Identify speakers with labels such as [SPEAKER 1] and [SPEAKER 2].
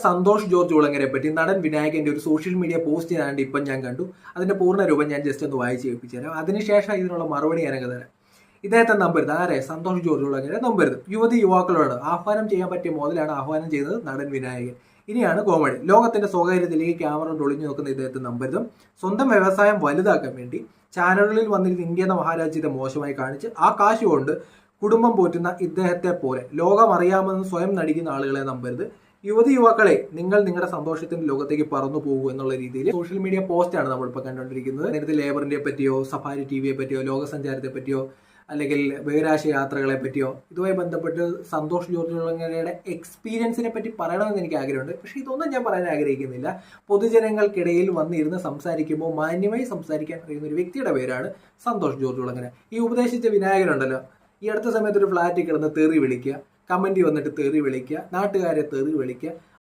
[SPEAKER 1] Santhosh George കുളങ്ങരെ പറ്റി നടൻ വിനായകന്റെ ഒരു സോഷ്യൽ മീഡിയ പോസ്റ്റ് ഇപ്പം ഞാൻ കണ്ടു. അതിന്റെ പൂർണ്ണ രൂപം ഞാൻ ജസ്റ്റ് ഒന്ന് വായിച്ച് കേൾപ്പിച്ചു തരാം. അതിനുശേഷം ഇതിനുള്ള മറുപടി ഞാനങ്ങ് തരാം. ഇദ്ദേഹത്തെ നമ്പരുത്. ആരെ? സന്തോഷ് ജോർജ് കുളങ്ങരെ നമ്പരുത്. യുവാക്കളോട് ആഹ്വാനം ചെയ്യാൻ പറ്റിയ മുതലാണ് ആഹ്വാനം ചെയ്തത് നടൻ വിനായകൻ. ഇനിയാണ് കോമഡി. ലോകത്തിന്റെ സ്വകാര്യത്തിലേക്ക് ക്യാമറ ഒളിഞ്ഞു നോക്കുന്ന ഇദ്ദേഹത്തെ നമ്പരുതും. സ്വന്തം വ്യവസായം വലുതാക്കാൻ വേണ്ടി ചാനലുകളിൽ വന്നിരുന്ന ഇന്ത്യ എന്ന മഹാരാജ്യത്തെ മോശമായി കാണിച്ച് ആ കാശ് കൊണ്ട് കുടുംബം പോറ്റുന്ന ഇദ്ദേഹത്തെ പോലെ ലോകം അറിയാമെന്ന് സ്വയം നടിക്കുന്ന ആളുകളെ നമ്പരുത്. യുവാക്കളെ, നിങ്ങൾ നിങ്ങളുടെ സന്തോഷത്തിന്റെ ലോകത്തേക്ക് പറന്നു പോകും എന്നുള്ള രീതിയിൽ സോഷ്യൽ മീഡിയ പോസ്റ്റാണ് നമ്മളിപ്പോൾ കണ്ടുകൊണ്ടിരിക്കുന്നത്. നേരത്തെ ലേബർ ഇന്ത്യയെ പറ്റിയോ സഫാരി ടിവിയെ പറ്റിയോ ലോകസഞ്ചാരത്തെ പറ്റിയോ അല്ലെങ്കിൽ ബഹിരാകാശ യാത്രകളെ പറ്റിയോ ഇതുമായി ബന്ധപ്പെട്ട് സന്തോഷ് ജോർജ് കുളങ്ങരയുടെ എക്സ്പീരിയൻസിനെ പറ്റി പറയണമെന്ന് എനിക്ക് ആഗ്രഹമുണ്ട്. പക്ഷേ ഇതൊന്നും ഞാൻ പറയാൻ ആഗ്രഹിക്കുന്നില്ല. പൊതുജനങ്ങൾക്കിടയിൽ വന്നിരുന്ന് സംസാരിക്കുമ്പോൾ മാന്യമായി സംസാരിക്കാൻ അറിയുന്ന ഒരു വ്യക്തിയുടെ പേരാണ് സന്തോഷ് ജോർജ് കുളങ്ങര. ഈ ഉപദേശിച്ച വിനായകനുണ്ടല്ലോ, ഈ അടുത്ത സമയത്ത് ഒരു ഫ്ലാറ്റിൽ കിടന്ന് തെറി വിളിക്കുക, കമന്റ് വന്നിട്ട് തെറി വിളിക്കുക, നാട്ടുകാരെ തെറി വിളിക്കുക,